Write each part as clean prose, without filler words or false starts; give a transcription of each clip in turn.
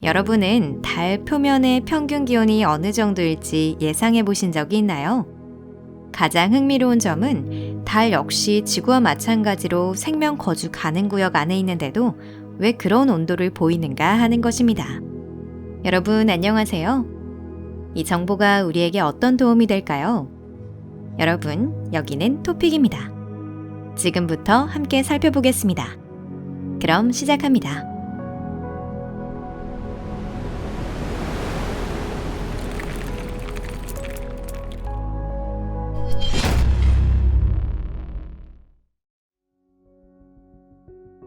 여러분은 달 표면의 평균 기온이 어느 정도일지 예상해 보신 적이 있나요? 가장 흥미로운 점은 달 역시 지구와 마찬가지로 생명 거주 가능 구역 안에 있는데도 왜 그런 온도를 보이는가 하는 것입니다. 여러분 안녕하세요. 이 정보가 우리에게 어떤 도움이 될까요? 여러분, 여기는 토픽입니다. 지금부터 함께 살펴보겠습니다. 그럼 시작합니다.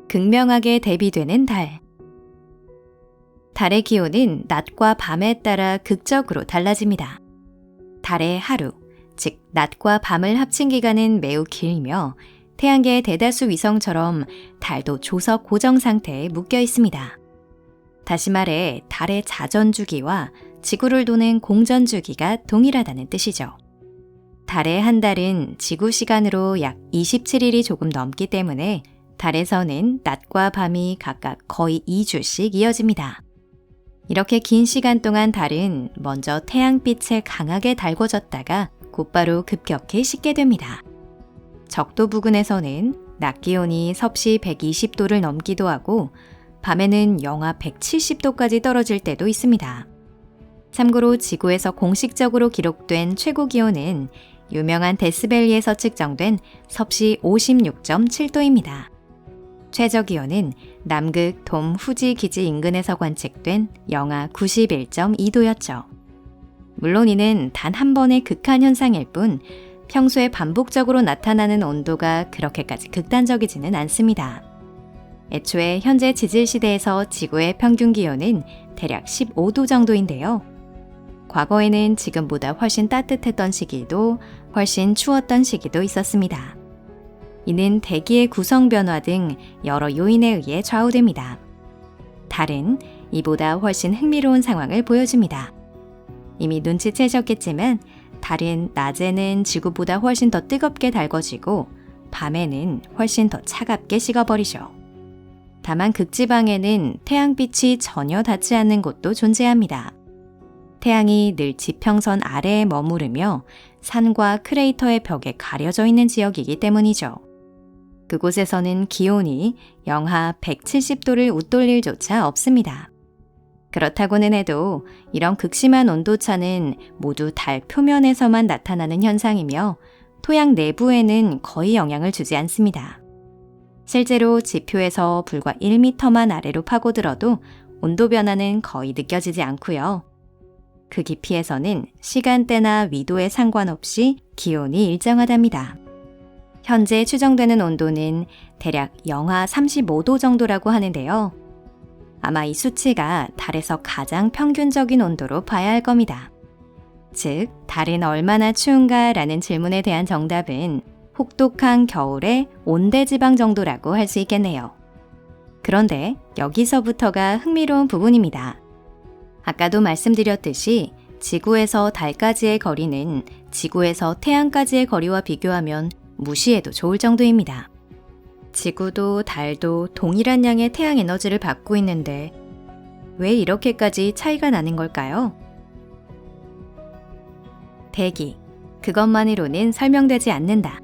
극명하게 대비되는 달. 달의 기온은 낮과 밤에 따라 극적으로 달라집니다. 달의 하루, 즉 낮과 밤을 합친 기간은 매우 길며 태양계의 대다수 위성처럼 달도 조석 고정 상태에 묶여 있습니다. 다시 말해 달의 자전 주기와 지구를 도는 공전 주기가 동일하다는 뜻이죠. 달의 한 달은 지구 시간으로 약 27일이 조금 넘기 때문에 달에서는 낮과 밤이 각각 거의 2주씩 이어집니다. 이렇게 긴 시간 동안 달은 먼저 태양빛에 강하게 달궈졌다가 곧바로 급격히 식게 됩니다. 적도 부근에서는 낮 기온이 섭씨 120도를 넘기도 하고 밤에는 영하 170도까지 떨어질 때도 있습니다. 참고로 지구에서 공식적으로 기록된 최고 기온은 유명한 데스밸리에서 측정된 섭씨 56.7도입니다. 최저 기온은 남극 돔 후지 기지 인근에서 관측된 영하 91.2도였죠. 물론 이는 단 한 번의 극한 현상일 뿐 평소에 반복적으로 나타나는 온도가 그렇게까지 극단적이지는 않습니다. 애초에 현재 지질시대에서 지구의 평균 기온은 대략 15도 정도인데요. 과거에는 지금보다 훨씬 따뜻했던 시기도 훨씬 추웠던 시기도 있었습니다. 이는 대기의 구성 변화 등 여러 요인에 의해 좌우됩니다. 달은 이보다 훨씬 흥미로운 상황을 보여줍니다. 이미 눈치채셨겠지만 달은 낮에는 지구보다 훨씬 더 뜨겁게 달궈지고 밤에는 훨씬 더 차갑게 식어버리죠. 다만 극지방에는 태양빛이 전혀 닿지 않는 곳도 존재합니다. 태양이 늘 지평선 아래에 머무르며 산과 크레이터의 벽에 가려져 있는 지역이기 때문이죠. 그곳에서는 기온이 영하 170도를 웃돌 일조차 없습니다. 그렇다고는 해도 이런 극심한 온도차는 모두 달 표면에서만 나타나는 현상이며 토양 내부에는 거의 영향을 주지 않습니다. 실제로 지표에서 불과 1m만 아래로 파고들어도 온도 변화는 거의 느껴지지 않고요. 그 깊이에서는 시간대나 위도에 상관없이 기온이 일정하답니다. 현재 추정되는 온도는 대략 영하 35도 정도라고 하는데요. 아마 이 수치가 달에서 가장 평균적인 온도로 봐야 할 겁니다. 즉, 달은 얼마나 추운가 라는 질문에 대한 정답은 혹독한 겨울의 온대지방 정도라고 할 수 있겠네요. 그런데 여기서부터가 흥미로운 부분입니다. 아까도 말씀드렸듯이 지구에서 달까지의 거리는 지구에서 태양까지의 거리와 비교하면 무시해도 좋을 정도입니다. 지구도 달도 동일한 양의 태양 에너지를 받고 있는데 왜 이렇게까지 차이가 나는 걸까요? 대기, 그것만으로는 설명되지 않는다.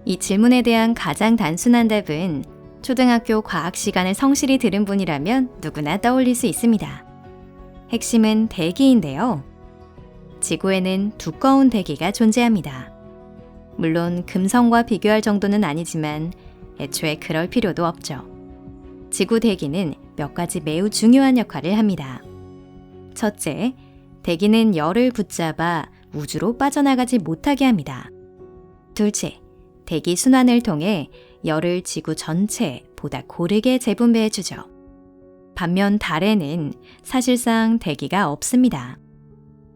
이 질문에 대한 가장 단순한 답은 초등학교 과학 시간을 성실히 들은 분이라면 누구나 떠올릴 수 있습니다. 핵심은 대기인데요. 지구에는 두꺼운 대기가 존재합니다. 물론 금성과 비교할 정도는 아니지만 애초에 그럴 필요도 없죠. 지구 대기는 몇 가지 매우 중요한 역할을 합니다. 첫째, 대기는 열을 붙잡아 우주로 빠져나가지 못하게 합니다. 둘째, 대기 순환을 통해 열을 지구 전체에 보다 고르게 재분배해주죠. 반면 달에는 사실상 대기가 없습니다.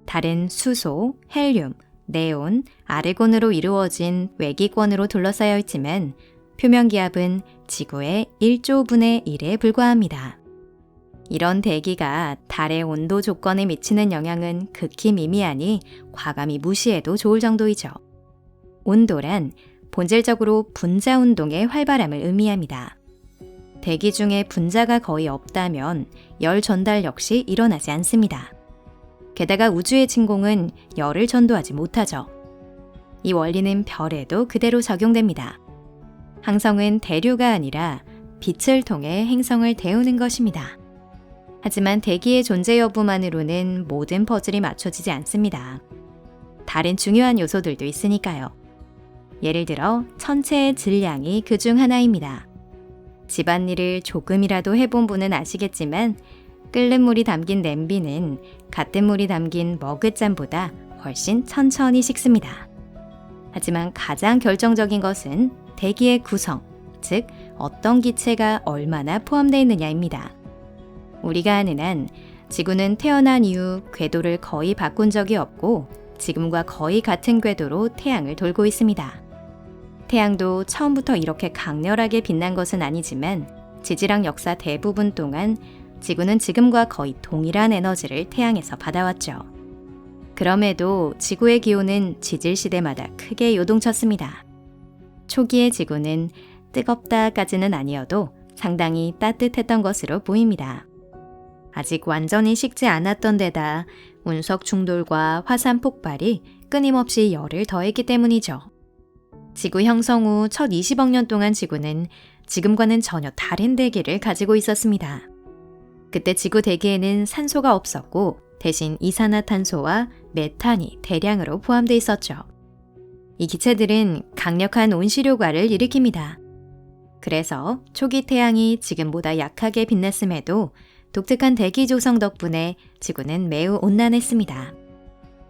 달은 수소, 헬륨, 네온, 아르곤으로 이루어진 외기권으로 둘러싸여 있지만 표면 기압은 지구의 1조 분의 1에 불과합니다. 이런 대기가 달의 온도 조건에 미치는 영향은 극히 미미하니 과감히 무시해도 좋을 정도이죠. 온도란 본질적으로 분자 운동의 활발함을 의미합니다. 대기 중에 분자가 거의 없다면 열 전달 역시 일어나지 않습니다. 게다가 우주의 진공은 열을 전도하지 못하죠. 이 원리는 별에도 그대로 적용됩니다. 항성은 대류가 아니라 빛을 통해 행성을 데우는 것입니다. 하지만 대기의 존재 여부만으로는 모든 퍼즐이 맞춰지지 않습니다. 다른 중요한 요소들도 있으니까요. 예를 들어 천체의 질량이 그 중 하나입니다. 집안일을 조금이라도 해본 분은 아시겠지만 끓는 물이 담긴 냄비는 같은 물이 담긴 머그잔보다 훨씬 천천히 식습니다. 하지만 가장 결정적인 것은 대기의 구성, 즉 어떤 기체가 얼마나 포함되어 있느냐입니다. 우리가 아는 한 지구는 태어난 이후 궤도를 거의 바꾼 적이 없고 지금과 거의 같은 궤도로 태양을 돌고 있습니다. 태양도 처음부터 이렇게 강렬하게 빛난 것은 아니지만 지질학 역사 대부분 동안 지구는 지금과 거의 동일한 에너지를 태양에서 받아왔죠. 그럼에도 지구의 기온은 지질 시대마다 크게 요동쳤습니다. 초기의 지구는 뜨겁다까지는 아니어도 상당히 따뜻했던 것으로 보입니다. 아직 완전히 식지 않았던 데다 운석 충돌과 화산 폭발이 끊임없이 열을 더했기 때문이죠. 지구 형성 후 첫 20억 년 동안 지구는 지금과는 전혀 다른 대기를 가지고 있었습니다. 그때 지구 대기에는 산소가 없었고 대신 이산화탄소와 메탄이 대량으로 포함되어 있었죠. 이 기체들은 강력한 온실효과를 일으킵니다. 그래서 초기 태양이 지금보다 약하게 빛났음에도 독특한 대기 조성 덕분에 지구는 매우 온난했습니다.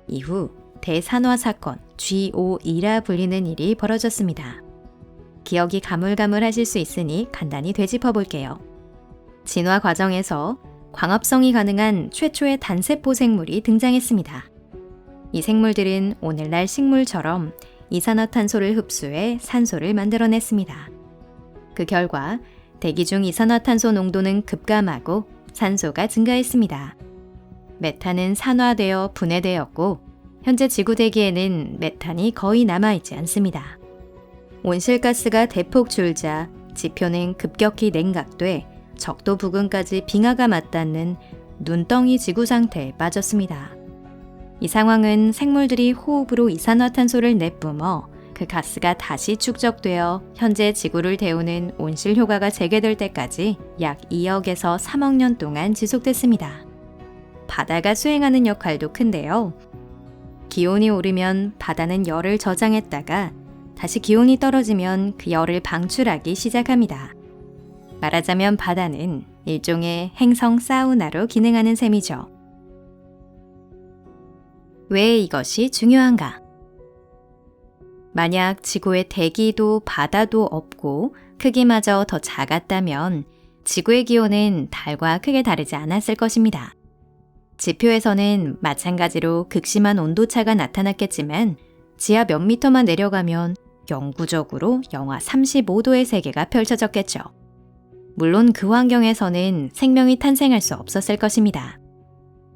이후 대산화 사건 GOE라 불리는 일이 벌어졌습니다. 기억이 가물가물하실 수 있으니 간단히 되짚어 볼게요. 진화 과정에서 광합성이 가능한 최초의 단세포 생물이 등장했습니다. 이 생물들은 오늘날 식물처럼 이산화탄소를 흡수해 산소를 만들어냈습니다. 그 결과 대기 중 이산화탄소 농도는 급감하고 산소가 증가했습니다. 메탄은 산화되어 분해되었고 현재 지구 대기에는 메탄이 거의 남아있지 않습니다. 온실가스가 대폭 줄자 지표는 급격히 냉각돼 적도 부근까지 빙하가 맞닿는 눈덩이 지구 상태에 빠졌습니다. 이 상황은 생물들이 호흡으로 이산화탄소를 내뿜어 그 가스가 다시 축적되어 현재 지구를 데우는 온실 효과가 재개될 때까지 약 2억에서 3억 년 동안 지속됐습니다. 바다가 수행하는 역할도 큰데요. 기온이 오르면 바다는 열을 저장했다가 다시 기온이 떨어지면 그 열을 방출하기 시작합니다. 말하자면 바다는 일종의 행성 사우나로 기능하는 셈이죠. 왜 이것이 중요한가? 만약 지구의 대기도 바다도 없고 크기마저 더 작았다면 지구의 기온은 달과 크게 다르지 않았을 것입니다. 지표에서는 마찬가지로 극심한 온도차가 나타났겠지만 지하 몇 미터만 내려가면 영구적으로 영하 35도의 세계가 펼쳐졌겠죠. 물론 그 환경에서는 생명이 탄생할 수 없었을 것입니다.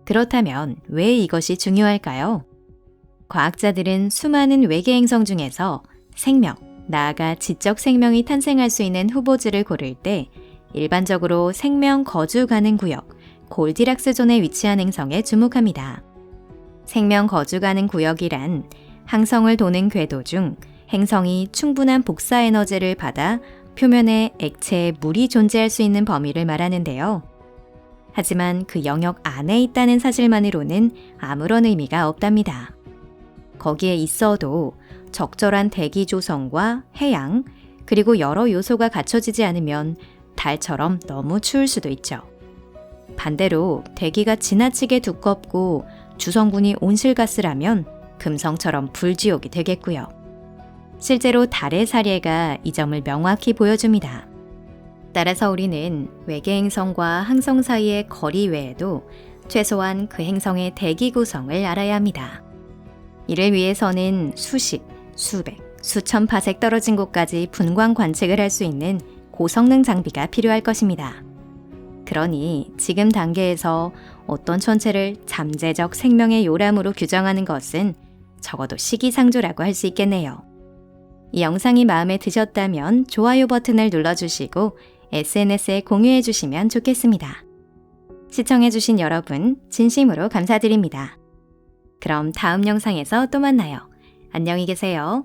그렇다면 왜 이것이 중요할까요? 과학자들은 수많은 외계 행성 중에서 생명, 나아가 지적 생명이 탄생할 수 있는 후보지를 고를 때 일반적으로 생명 거주 가능 구역, 골디락스 존에 위치한 행성에 주목합니다. 생명 거주 가능 구역이란 항성을 도는 궤도 중 행성이 충분한 복사 에너지를 받아 표면에 액체에 물이 존재할 수 있는 범위를 말하는데요. 하지만 그 영역 안에 있다는 사실만으로는 아무런 의미가 없답니다. 거기에 있어도 적절한 대기 조성과 해양, 그리고 여러 요소가 갖춰지지 않으면 달처럼 너무 추울 수도 있죠. 반대로 대기가 지나치게 두껍고 주성분이 온실가스라면 금성처럼 불지옥이 되겠고요. 실제로 달의 사례가 이 점을 명확히 보여줍니다. 따라서 우리는 외계 행성과 항성 사이의 거리 외에도 최소한 그 행성의 대기 구성을 알아야 합니다. 이를 위해서는 수십, 수백, 수천 파색 떨어진 곳까지 분광 관측을 할 수 있는 고성능 장비가 필요할 것입니다. 그러니 지금 단계에서 어떤 천체를 잠재적 생명의 요람으로 규정하는 것은 적어도 시기상조라고 할 수 있겠네요. 이 영상이 마음에 드셨다면 좋아요 버튼을 눌러주시고 SNS에 공유해 주시면 좋겠습니다. 시청해 주신 여러분 진심으로 감사드립니다. 그럼 다음 영상에서 또 만나요. 안녕히 계세요.